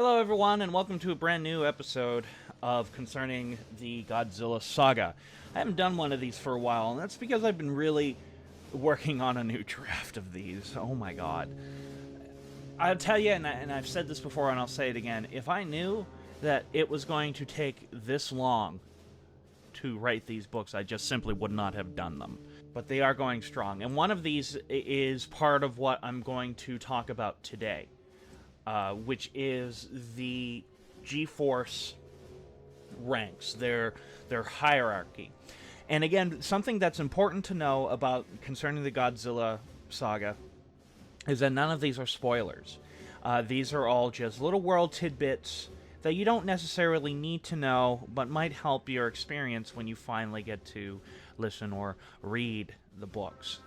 Hello, everyone, and welcome to a brand new episode of Concerning the Godzilla Saga. I haven't done one of these for a while, and that's because I've been really working on a new draft of these. Oh my god. I'll tell you, and I've said this before and I'll say it again, if I knew that it was going to take this long to write these books, I just simply would not have done them. But they are going strong, and one of these is part of what I'm going to talk about today. Which is the G-Force ranks, their hierarchy. And again, something that's important to know about concerning the Godzilla saga is that none of these are spoilers. These are all just little world tidbits that you don't necessarily need to know, but might help your experience when you finally get to listen or read the books.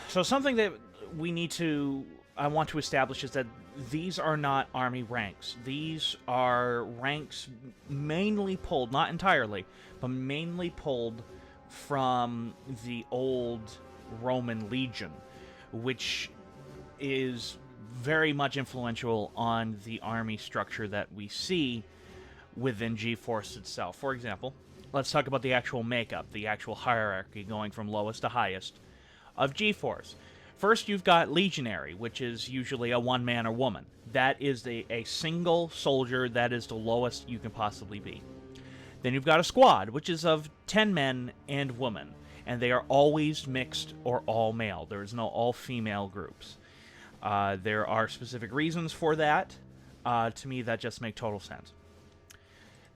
So something that I want to establish is that these are not army ranks. These are ranks mainly pulled, not entirely, but mainly pulled from the old Roman legion, which is very much influential on the army structure that we see within G-Force itself. For example, let's talk about the actual makeup, the actual hierarchy going from lowest to highest of G-Force. First, you've got Legionary, which is usually a one-man or woman. That is a single soldier. That is the lowest you can possibly be. Then you've got a squad, which is of 10 men and women, and they are always mixed or all male. There is no all-female groups. There are specific reasons for that. To me, that just makes total sense.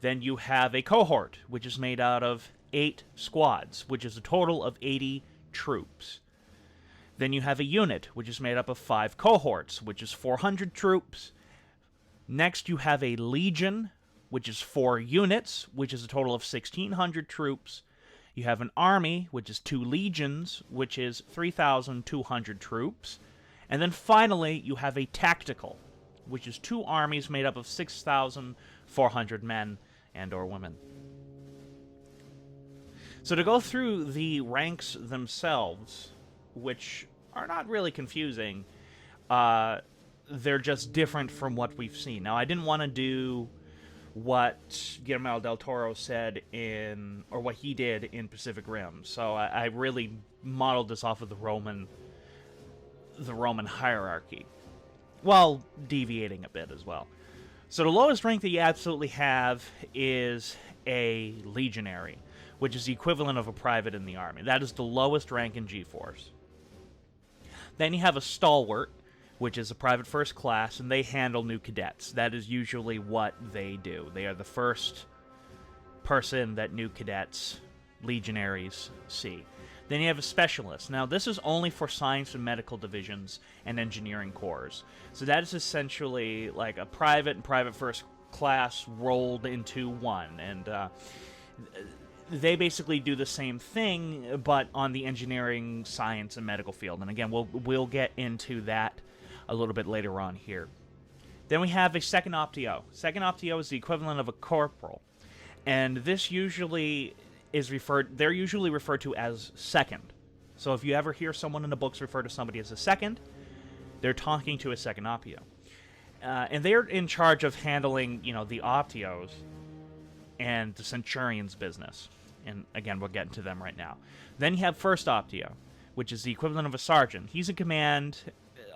Then you have a cohort, which is made out of 8 squads, which is a total of 80 troops. Then you have a unit, which is made up of 5 cohorts, which is 400 troops. Next, you have a legion, which is 4 units, which is a total of 1,600 troops. You have an army, which is 2 legions, which is 3,200 troops. And then finally, you have a tactical, which is 2 armies made up of 6,400 men and or women. So to go through the ranks themselves, which are not really confusing, they're just different from what we've seen. Now, I didn't want to do what Guillermo del Toro said or what he did in Pacific Rim, so I really modeled this off of the Roman hierarchy, while deviating a bit as well. So the lowest rank that you absolutely have is a legionary, which is the equivalent of a private in the army. That is the lowest rank in G-Force. Then you have a stalwart, which is a private first class, and they handle new cadets. That is usually what they do. They are the first person that new cadets, legionaries, see. Then you have a specialist. Now, this is only for science and medical divisions and engineering corps. So that is essentially like a private and private first class rolled into one. And they basically do the same thing, but on the engineering, science, and medical field. And again, we'll get into that a little bit later on here. Then we have a second optio. Second optio is the equivalent of a corporal, and this usually they're usually referred to as second. So if you ever hear someone in the books refer to somebody as a second, they're talking to a second optio. And they're in charge of handling, the optios and the centurion's business. And again, we'll get into them right now. Then you have first optio, which is the equivalent of a sergeant. He's in command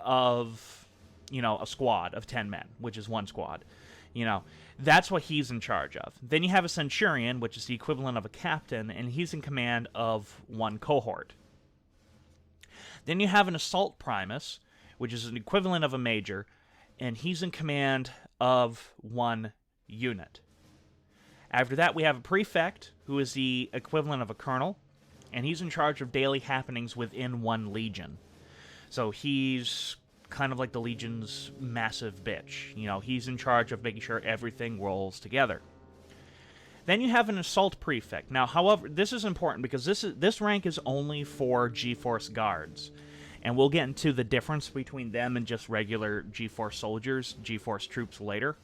of, a squad of 10 men, which is one squad. That's what he's in charge of. Then you have a centurion, which is the equivalent of a captain, and he's in command of one cohort. Then you have an assault primus, which is an equivalent of a major, and he's in command of one unit. After that, we have a prefect, who is the equivalent of a colonel, and he's in charge of daily happenings within one legion. So he's kind of like the legion's massive bitch. He's in charge of making sure everything rolls together. Then you have an assault prefect. Now, however, this is important because this rank is only for G-Force guards. And we'll get into the difference between them and just regular G-Force soldiers, G-Force troops later.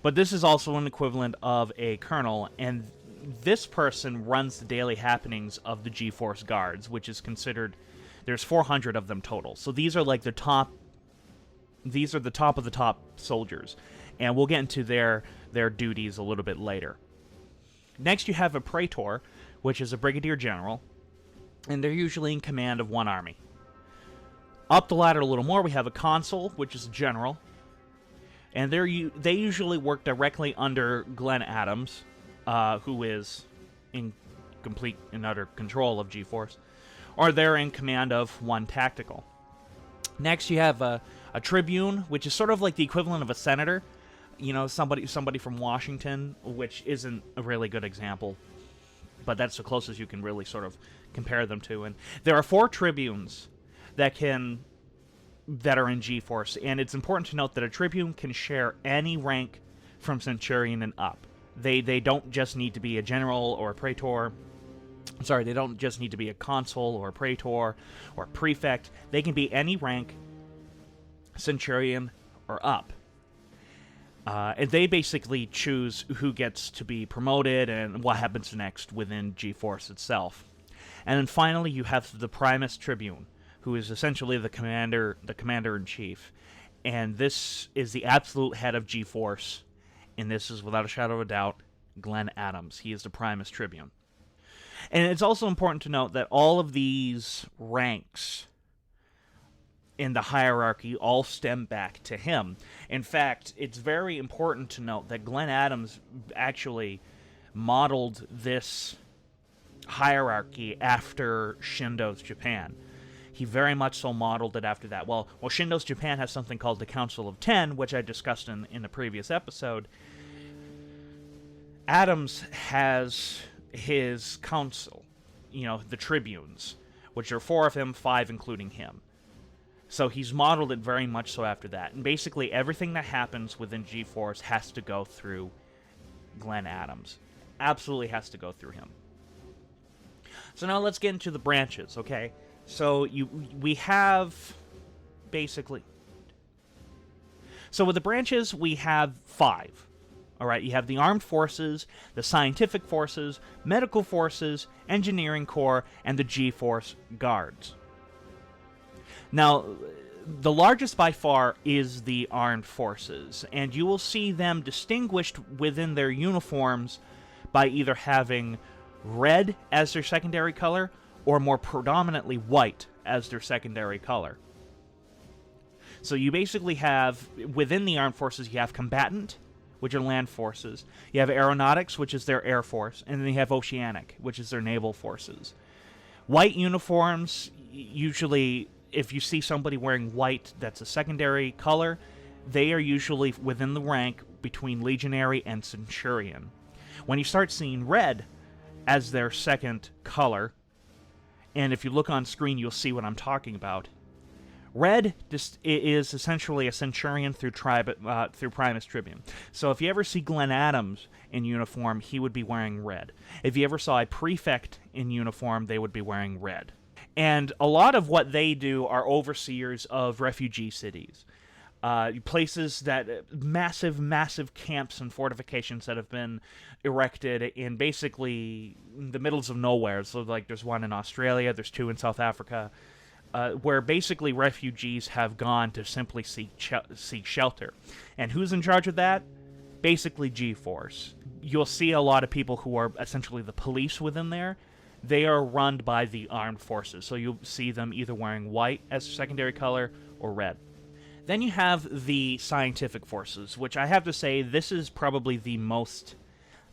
But this is also an equivalent of a colonel, and this person runs the daily happenings of the G-Force guards, which is considered, there's 400 of them total. So these are like the top These are the top of the top soldiers, and we'll get into their duties a little bit later. Next, you have a praetor, which is a brigadier general, and they're usually in command of one army. Up the ladder a little more, we have a consul, which is a general, and they usually work directly under Glenn Adams, who is in complete and utter control of G-Force, or they're in command of one tactical. Next, you have a tribune, which is sort of like the equivalent of a senator. You know, somebody from Washington, which isn't a really good example, but that's the closest you can really sort of compare them to. And there are 4 tribunes that are in G-Force, and it's important to note that a tribune can share any rank from centurion and up. They don't just need to be a general or a praetor. Sorry, they don't just need to be a consul or a praetor or a prefect. They can be any rank, centurion or up. And they basically choose who gets to be promoted and what happens next within G-Force itself. And then finally, you have the Primus Tribune, who is essentially the commander-in-chief. And this is the absolute head of G-Force, and this is, without a shadow of a doubt, Glenn Adams. He is the Primus Tribune. And it's also important to note that all of these ranks in the hierarchy all stem back to him. In fact, it's very important to note that Glenn Adams actually modeled this hierarchy after Shindo's Japan. He very much so modeled it after that. Well, Shindo's Japan has something called the Council of Ten, which I discussed in a previous episode. Adams has his council, the tribunes, which are 4 of him, 5 including him. So he's modeled it very much so after that. And basically everything that happens within G-Force has to go through Glenn Adams. Absolutely has to go through him. So now let's get into the branches, okay? So we have basically... So with the branches, we have 5. All right, you have the armed forces, the scientific forces, medical forces, engineering corps, and the G-Force guards. Now, the largest by far is the armed forces, and you will see them distinguished within their uniforms by either having red as their secondary color or more predominantly white as their secondary color. So you basically have, within the armed forces, you have combatant, which are land forces. You have aeronautics, which is their air force, and then you have oceanic, which is their naval forces. White uniforms, usually, if you see somebody wearing white that's a secondary color, they are usually within the rank between legionary and centurion. When you start seeing red as their second color, and if you look on screen, you'll see what I'm talking about. Red is essentially a centurion through Primus Tribune. So if you ever see Glenn Adams in uniform, he would be wearing red. If you ever saw a prefect in uniform, they would be wearing red. And a lot of what they do are overseers of refugee cities. Places that, massive camps and fortifications that have been erected in basically the middles of nowhere. So like there's one in Australia, there's 2 in South Africa, where basically refugees have gone to simply seek shelter. And who's in charge of that? Basically G-Force. You'll see a lot of people who are essentially the police within there. They are run by the armed forces, so you'll see them either wearing white as secondary color or red. Then you have the scientific forces, which I have to say, this is probably the most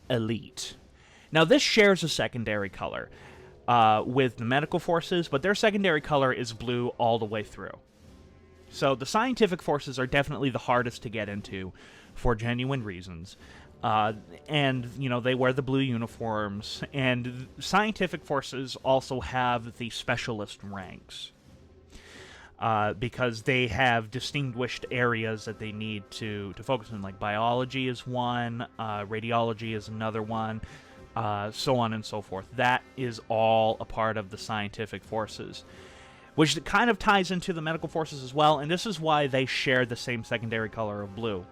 elite. Now, this shares a secondary color with the medical forces, but their secondary color is blue all the way through. So the scientific forces are definitely the hardest to get into for genuine reasons. And, they wear the blue uniforms, and scientific forces also have the specialist ranks, because they have distinguished areas that they need to focus on, like biology is one, radiology is another one, so on and so forth. That is all a part of the scientific forces, which kind of ties into the medical forces as well, and this is why they share the same secondary color of blue.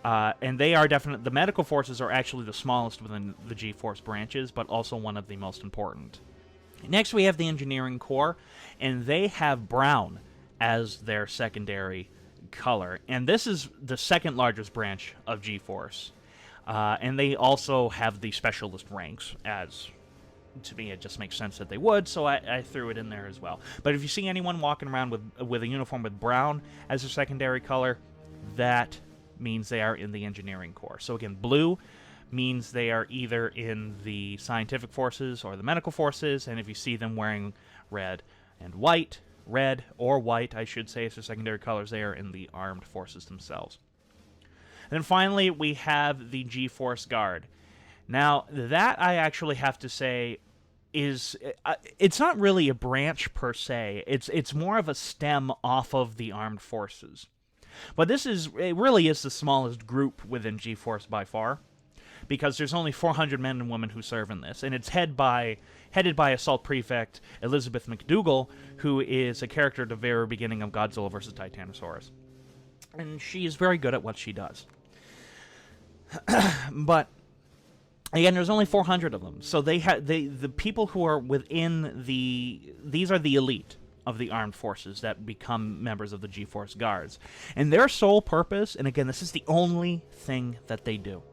And they are the medical forces are actually the smallest within the G-Force branches, but also one of the most important. Next, we have the engineering corps, and they have brown as their secondary color, and this is the second largest branch of G-Force. And they also have the specialist ranks, as to me it just makes sense that they would, so I threw it in there as well. But if you see anyone walking around with a uniform with brown as their secondary color, that means they are in the engineering corps. So again, blue means they are either in the scientific forces or the medical forces, and if you see them wearing red and white, red or white, I should say, as their secondary colors, they are in the armed forces themselves. And then finally, we have the G-Force Guard. Now, that I actually have to say is, it's not really a branch per se. It's more of a stem off of the armed forces. But it really is the smallest group within G-Force by far, because there's only 400 men and women who serve in this, and it's headed by Assault Prefect Elizabeth McDougall, who is a character at the very beginning of Godzilla vs. Titanosaurus. And she is very good at what she does. But again, there's only 400 of them, so the people who are within these are the elite of the armed forces that become members of the G-Force Guards. And their sole purpose, and again, this is the only thing that they do,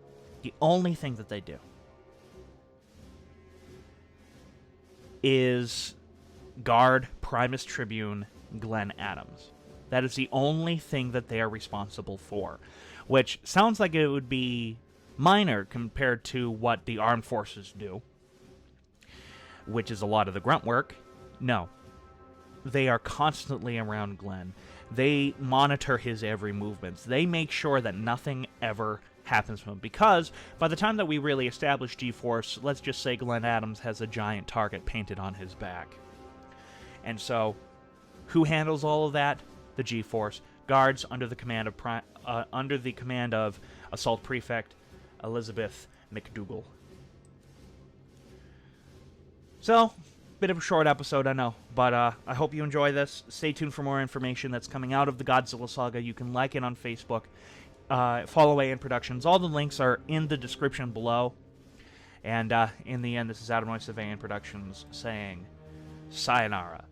is guard Primus Tribune Glenn Adams. That is the only thing that they are responsible for, which sounds like it would be minor compared to what the armed forces do, which is a lot of the grunt work. No. They are constantly around Glenn. They monitor his every movement. They make sure that nothing ever happens to him, because by the time that we really establish G-Force, let's just say Glenn Adams has a giant target painted on his back. And so, who handles all of that? The G-Force Guards under the command of Assault Prefect Elizabeth McDougall. So, bit of a short episode, I know, but I hope you enjoy this. Stay tuned for more information that's coming out of the Godzilla Saga. You can like it on Facebook. Follow AN Productions. All the links are in the description below. And in the end, this is Adam Noyce of AN Productions saying sayonara.